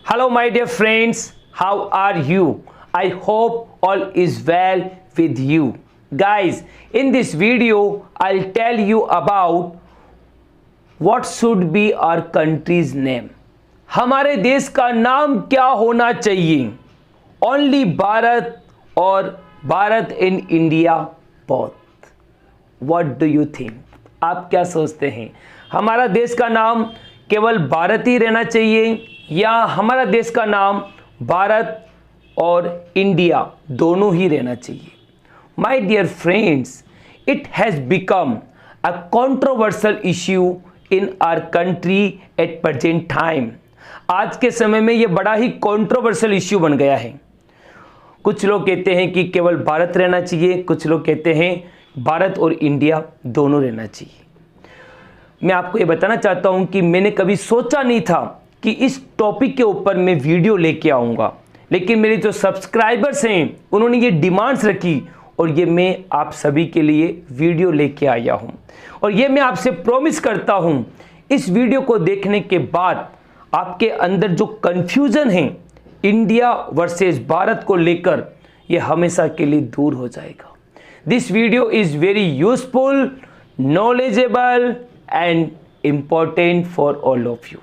Hello my dear friends, how are you? I hope all is well with you. Guys, in this video, I'll tell you about what should be our country's name. हमारे देश का नाम क्या होना चाहिए? Only Bharat और Bharat in India both. What do you think? आप क्या सोचते हैं? हमारा देश का नाम केवल भारत ही रहना चाहिए या हमारा देश का नाम भारत और इंडिया दोनों ही रहना चाहिए? My dear friends, it has become a controversial issue in our country at present time. आज के समय में ये बड़ा ही कंट्रोवर्शियल इश्यू बन गया है. कुछ लोग कहते हैं कि केवल भारत रहना चाहिए, कुछ लोग कहते हैं भारत और इंडिया दोनों रहना चाहिए. मैं आपको ये बताना चाहता हूँ कि मैंने कभी सोचा नहीं था कि इस टॉपिक के ऊपर मैं वीडियो लेके आऊँगा, लेकिन मेरे जो सब्सक्राइबर्स हैं उन्होंने ये डिमांड्स रखी और ये मैं आप सभी के लिए वीडियो लेके आया हूँ. और ये मैं आपसे प्रॉमिस करता हूँ, इस वीडियो को देखने के बाद आपके अंदर जो कन्फ्यूज़न है इंडिया वर्सेस भारत को लेकर, ये हमेशा के लिए दूर हो जाएगा. This video is very useful, knowledgeable and important for all of you.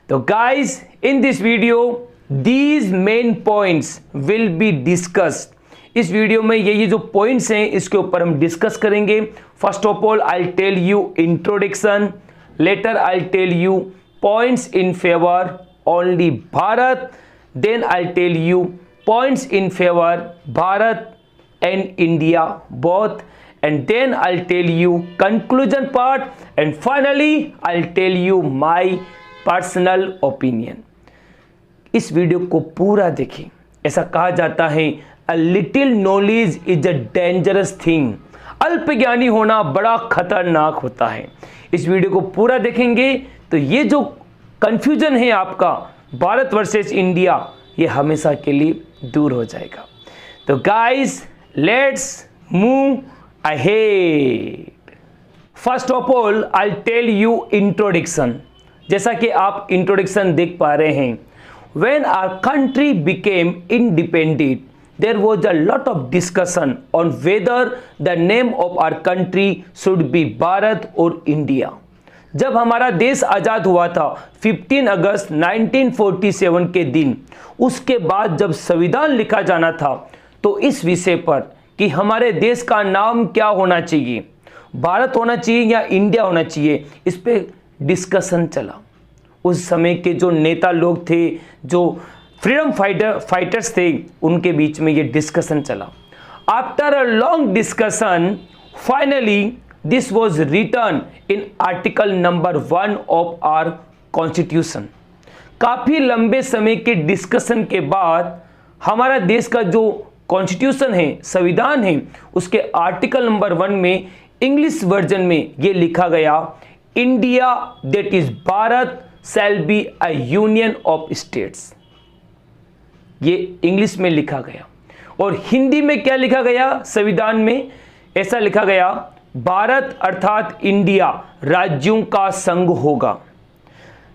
So guys, in this video these main points will be discussed. इस वीडियो में ये जो पॉइंट्स हैं इसके ऊपर हम डिस्कस करेंगे. First of all I tell you introduction, later I tell you points in favour only Bharat, then I tell you points in favour Bharat and India both, and then I'll tell you conclusion part, and finally I'll tell you my personal opinion. इस video को पूरा देखें. ऐसा कहा जाता है a little knowledge is a dangerous thing. अल्प ज्ञानी होना बड़ा खतरनाक होता है. इस वीडियो को पूरा देखेंगे तो ये जो कंफ्यूजन है आपका भारत वर्सेस इंडिया, ये हमेशा के लिए दूर हो जाएगा. तो guys, let's move ahead. First of all, I'll tell you introduction. जैसा कि आप इंट्रोडक्शन देख पा रहे हैं, when our country became independent, there was a lot of discussion on whether the name of our country should be Bharat और India. जब हमारा देश आज़ाद हुआ था 15 अगस्त 1947 के दिन, उसके बाद जब संविधान लिखा जाना था, तो इस विषय पर कि हमारे देश का नाम क्या होना चाहिए, भारत होना चाहिए या इंडिया होना चाहिए, इस पे डिस्कशन चला. उस समय के जो नेता लोग थे, जो फ्रीडम फाइटर्स थे, उनके बीच में ये डिस्कशन चला. After a long discussion, finally this was written in article number 1 of our constitution. काफ़ी लंबे समय के डिस्कशन के बाद हमारा देश का जो कॉन्स्टिट्यूशन है, संविधान है, उसके आर्टिकल नंबर 1 में इंग्लिश वर्जन में ये लिखा गया, India that is Bharat shall be a union of states. ये इंग्लिश में लिखा गया. और हिंदी में क्या लिखा गया संविधान में? ऐसा लिखा गया, भारत अर्थात इंडिया राज्यों का संघ होगा.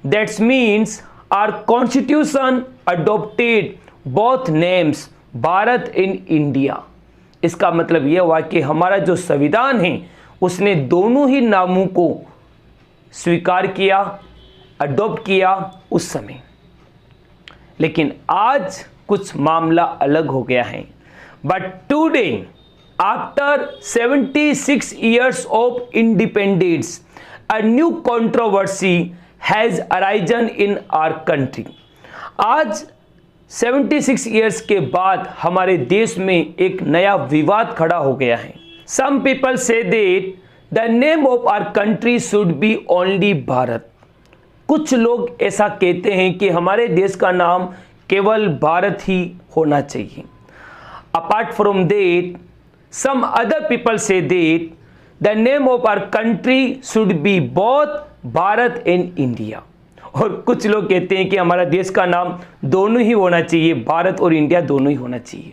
That's means our constitution adopted both names Bharat in India. इसका मतलब यह हुआ कि हमारा जो संविधान है उसने दोनों ही नामों को स्वीकार किया, अडॉप्ट किया उस समय. लेकिन आज कुछ मामला अलग हो गया है. But today, after 76 years of independence, a new controversy has arisen in our country. आज 76 years के बाद हमारे देश में एक नया विवाद खड़ा हो गया है. Some people say that the name of our country should be only Bharat. कुछ लोग ऐसा कहते हैं कि हमारे देश का नाम केवल भारत ही होना चाहिए. Apart from that, some other people say that the name of our country should be both Bharat and India. और कुछ लोग कहते हैं कि हमारा देश का नाम दोनों ही होना चाहिए, भारत और इंडिया दोनों ही होना चाहिए.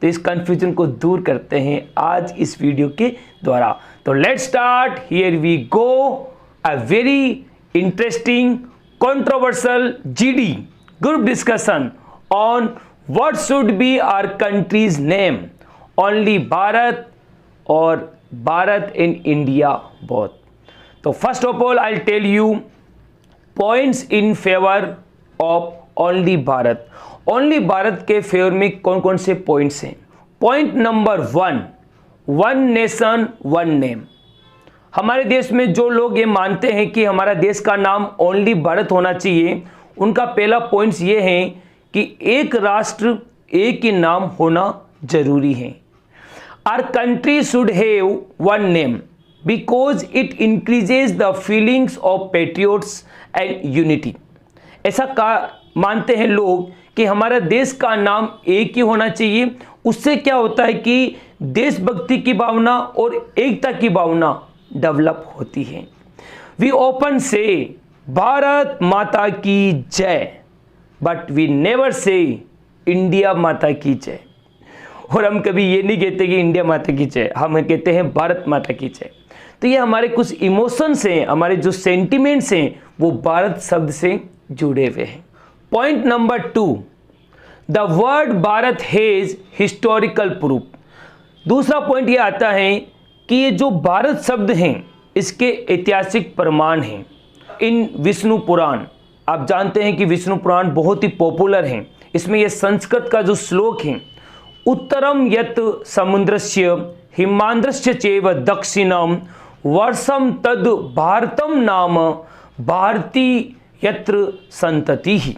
तो इस कंफ्यूजन को दूर करते हैं आज इस वीडियो के द्वारा. तो let's start. Here we go. A very interesting controversial GD group discussion on what should be our country's name, only Bharat or Bharat in India both. So first of all I'll tell you points in favor of only Bharat. Only Bharat के favour में कौन कौन से points हैं? Point number 1, one nation one name. हमारे देश में जो लोग ये मानते हैं कि हमारा देश का नाम ओनली भारत होना चाहिए, उनका पहला पॉइंट्स ये है कि एक राष्ट्र एक ही नाम होना जरूरी है। Our country should have one name because it increases the feelings of patriots and unity. ऐसा मानते हैं लोग कि हमारा देश का नाम एक ही होना चाहिए। उससे क्या होता है कि देशभक्ति की भावना और एकता की भावना डेवलप होती है। वी ओपन से भारत माता की जय, but we never say India माता की जय। और हम कभी ये नहीं कहते कि इंडिया माता की जय, हम कहते हैं भारत माता की जय। तो ये हमारे कुछ इमोशंस हैं, हमारे जो सेंटिमेंट्स हैं वो भारत शब्द से जुड़े हुए हैं। Point number 2, the word Bharat has historical proof. दूसरा पॉइंट ये आता है कि ये जो भारत शब्द हैं इसके ऐतिहासिक प्रमाण हैं। इन विष्णु पुराण, आप जानते हैं कि विष्णु पुराण बहुत ही पॉपुलर हैं। इसमें ये संस्कृत का जो श्लोक है, उत्तरम यत समुद्रस्य हिमांद्रस्य चैव दक्षिणम वर्षम तद भारतम नाम भारती यत्र संतति ही।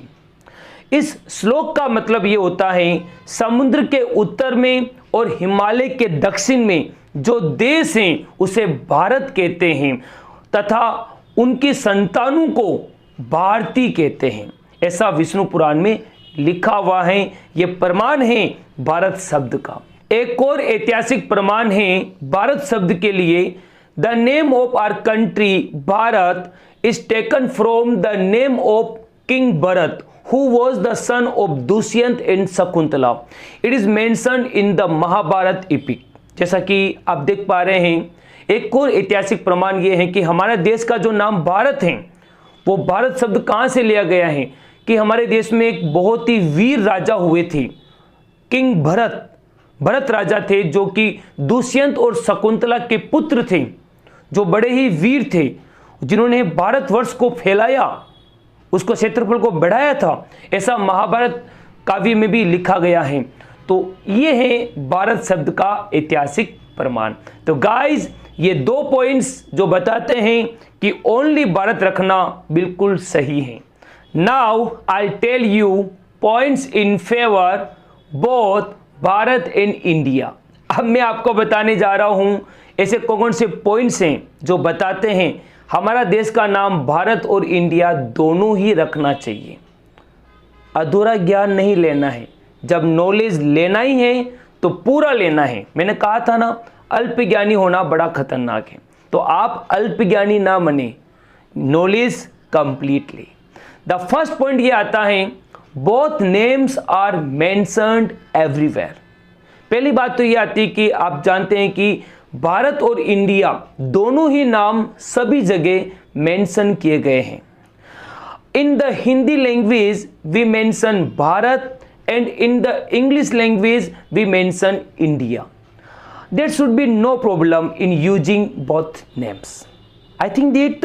इस श्लोक का मतलब ये होता है समुद्र के उत्तर में और हिमालय के दक्षिण में जो देश हैं उसे भारत कहते हैं तथा उनकी संतानों को भारती कहते हैं। ऐसा विष्णु पुराण में लिखा हुआ है। ये प्रमाण है भारत शब्द का। एक और ऐतिहासिक प्रमाण है भारत शब्द के लिए। The name of our country Bharat is taken from the name of King Bharat, who was the son of Dushyant and Shakuntala. It is mentioned in the Mahabharat epic. जैसा कि आप देख पा रहे हैं, एक और ऐतिहासिक प्रमाण ये है कि हमारे देश का जो नाम भारत है वो भारत शब्द कहाँ से लिया गया है कि हमारे देश में एक बहुत ही वीर राजा हुए थे, किंग भरत राजा थे, जो कि दुष्यंत और शकुंतला के पुत्र थे, जो बड़े ही वीर थे, जिन्होंने भारतवर्ष को फैलाया, उसको क्षेत्रफल को बढ़ाया था। ऐसा महाभारत काव्य में भी लिखा गया है। तो ये है भारत शब्द का ऐतिहासिक प्रमाण। तो गाइस, ये 2 पॉइंट्स जो बताते हैं कि ओनली भारत रखना बिल्कुल सही है। Now I tell you points in favour both Bharat and India. अब मैं आपको बताने जा रहा हूं ऐसे कौन से पॉइंट्स हैं जो बताते हैं हमारा देश का नाम भारत और इंडिया दोनों ही रखना चाहिए। अधूरा ज्ञान नहीं लेना है, जब नॉलेज लेना ही है तो पूरा लेना है। मैंने कहा था ना, अल्प ज्ञानी होना बड़ा खतरनाक है। तो आप अल्प ज्ञानी ना बने, knowledge completely. The first point ये आता है, both names are mentioned everywhere. पहली बात तो ये आती है कि आप जानते हैं कि भारत और इंडिया दोनों ही नाम सभी जगह मेंशन किए गए हैं। In the Hindi language we mention Bharat and in the English language we mention India. There should be no problem in using both names. I think that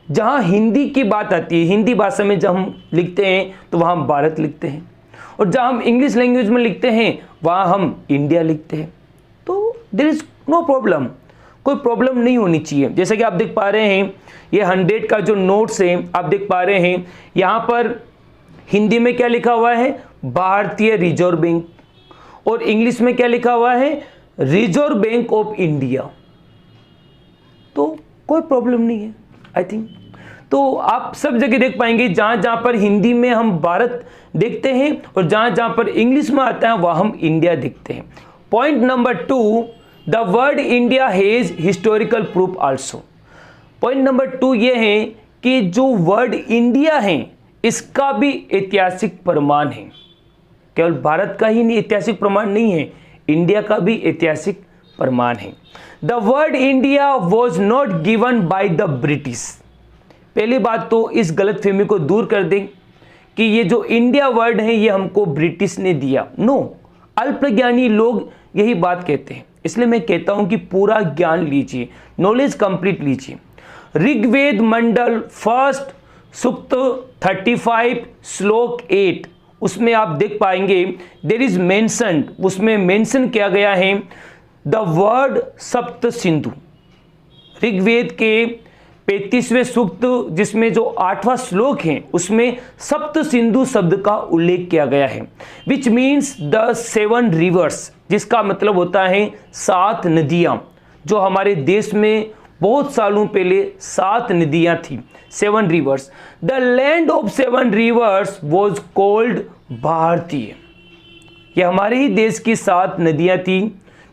जहाँ हिंदी की बात आती है, हिंदी भाषा में जब हम लिखते हैं तो वहाँ हम भारत लिखते हैं, और जहाँ हम इंग्लिश लैंग्वेज में लिखते हैं वहाँ हम इंडिया लिखते हैं। तो देयर इज नो प्रॉब्लम, कोई प्रॉब्लम नहीं होनी चाहिए। जैसे कि आप देख पा रहे हैं, ये 100 का जो नोट्स है आप देख पा रहे हैं, यहाँ पर हिंदी में क्या लिखा हुआ है, भारतीय रिजर्व बैंक, और इंग्लिश में क्या लिखा हुआ है, रिजर्व बैंक ऑफ इंडिया। तो कोई प्रॉब्लम नहीं है आई थिंक। तो आप सब जगह देख पाएंगे जहाँ जहाँ पर हिंदी में हम भारत देखते हैं और जहाँ जहाँ पर इंग्लिश में आता है वहाँ हम इंडिया देखते हैं। Point number 2, the word India has historical proof also. Point number 2 ये है कि जो वर्ड इंडिया है इसका भी ऐतिहासिक प्रमाण है। केवल भारत का ही नहीं ऐतिहासिक प्रमाण नहीं है, इंडिया का भी ऐतिहासिक प्रमाण है। The word India was not given by the British. पहली बात तो इस गलतफहमी को दूर कर दें कि ये जो इंडिया वर्ड है ये हमको ब्रिटिश ने दिया। नो, अल्पज्ञानी लोग यही बात कहते हैं। इसलिए मैं कहता हूं कि पूरा ज्ञान लीजिए, नॉलेज कंप्लीट लीजिए। ऋग्वेद मंडल फर्स्ट सूक्त 35 श्लोक 8, उसमें आप देख पाएंगे देयर इज मेंशन, उसमें मेंशन किया गया है द वर्ड सप्त सिंधु। ऋग्वेद के 35वें सूक्त जिसमें जो 8वां श्लोक है उसमें सप्त सिंधु शब्द का उल्लेख किया गया है, विच मीन्स द 7 रिवर्स, जिसका मतलब होता है 7 नदियां। जो हमारे देश में बहुत सालों पहले 7 नदियां थी, 7 reverse. The land of 7 reverse was called भारतीय। ये हमारे ही देश की 7 नदियां थी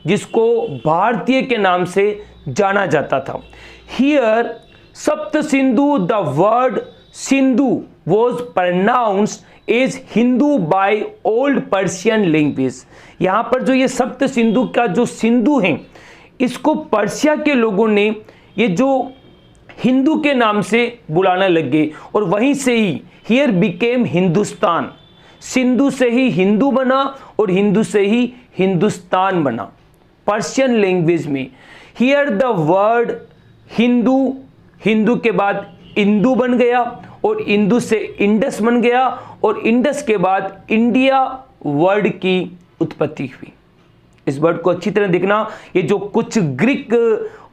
जिसको भारतीय के नाम से जाना जाता था। Here Sapta Sindhu, the word Sindhu was pronounced as Hindu by old Persian language. यहाँ पर जो ये सप्त सिंधु का जो सिंधु है इसको पर्शिया के लोगों ने ये जो हिंदू के नाम से बुलाने लग गए और वहीं से ही हियर बिकेम हिंदुस्तान। सिंधु से ही हिंदू बना और हिंदू से ही हिंदुस्तान बना पर्शियन लैंग्वेज में। Here the word Hindu, Hindu के बाद इंदू बन गया और इंदू से इंडस बन गया और इंडस के बाद इंडिया वर्ड की उत्पत्ति हुई। इस वर्ड को अच्छी तरह देखना, ये जो कुछ ग्रीक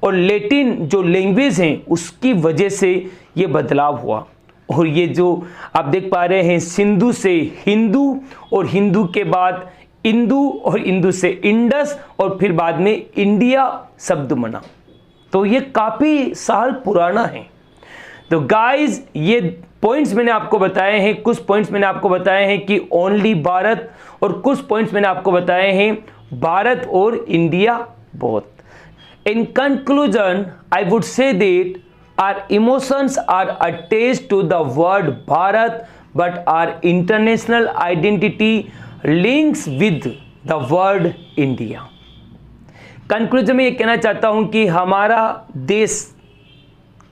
और लैटिन जो लैंग्वेज हैं उसकी वजह से ये बदलाव हुआ। और ये जो आप देख पा रहे हैं सिंधु से हिंदू और हिंदू के बाद इंदू और इंदू से इंडस और फिर बाद में इंडिया शब्द बना। तो ये काफ़ी साल पुराना है। तो गाइज ये पॉइंट्स मैंने आपको बताए हैं, कुछ पॉइंट्स मैंने आपको बताए हैं कि ओनली भारत, और कुछ पॉइंट्स मैंने आपको बताए हैं भारत और India both. In conclusion I would say that our emotions are attached to the word Bharat but our international identity links with the word India. Conclusion में ये कहना चाहता हूं कि हमारा देश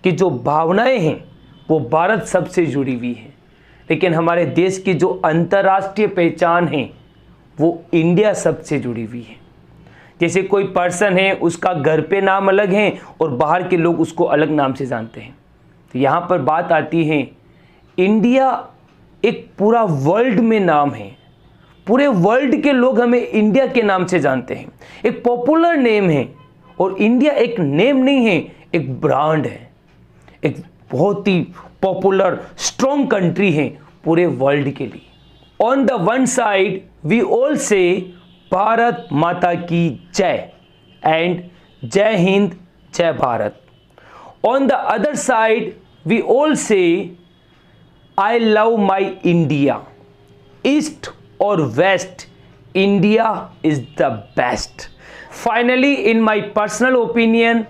की जो भावनाएं हैं वो भारत सबसे जुड़ी हुई है, लेकिन हमारे देश की जो अंतर्राष्ट्रीय पहचान है वो इंडिया सबसे जुड़ी हुई है। जैसे कोई पर्सन है उसका घर पे नाम अलग है और बाहर के लोग उसको अलग नाम से जानते हैं। तो यहाँ पर बात आती है इंडिया एक पूरा वर्ल्ड में नाम है, पूरे वर्ल्ड के लोग हमें इंडिया के नाम से जानते हैं, एक पॉपुलर नेम है। और इंडिया एक नेम नहीं है, एक ब्रांड है, एक बहुत ही पॉपुलर स्ट्रॉन्ग कंट्री है पूरे वर्ल्ड के लिए। On the one side we all say Bharat माता की जय एंड जय हिंद जय Bharat. On the other side we all say I love my India. East और west, India is the best. Finally in my personal opinion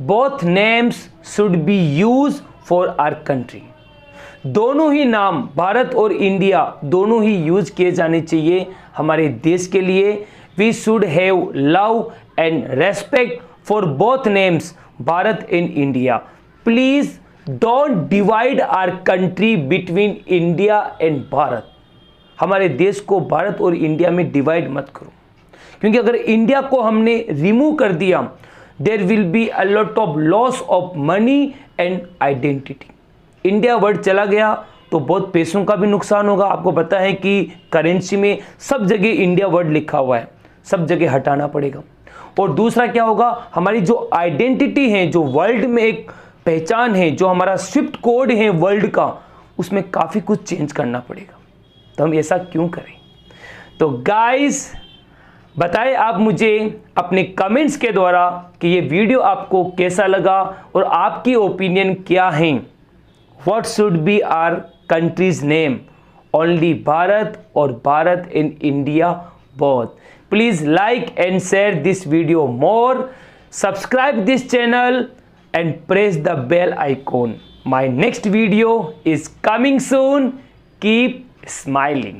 both names should be use for our country. दोनों ही नाम भारत और India दोनों ही use किए जाने चाहिए हमारे देश के लिए। We should have love and respect for both names Bharat and India. Please don't divide our country between India and Bharat. हमारे देश को भारत और इंडिया में डिवाइड मत करो, क्योंकि अगर इंडिया को हमने रिमूव कर दिया there will be a lot of loss of money and identity. India word चला गया तो बहुत पैसों का भी नुकसान होगा। आपको पता है कि करेंसी में सब जगह इंडिया वर्ड लिखा हुआ है, सब जगह हटाना पड़ेगा। और दूसरा क्या होगा, हमारी जो आइडेंटिटी है, जो वर्ल्ड में एक पहचान है, जो हमारा स्विफ्ट कोड है वर्ल्ड का, उसमें काफ़ी कुछ चेंज करना पड़ेगा। तो हम ऐसा क्यों करें? तो गाइस बताएं आप मुझे अपने कमेंट्स के द्वारा कि ये वीडियो आपको कैसा लगा और आपकी ओपिनियन क्या है। What should be our country's name, only Bharat और Bharat in India both. Please like and share this video more, subscribe this channel and press the bell icon. My next video is coming soon. Keep smiling.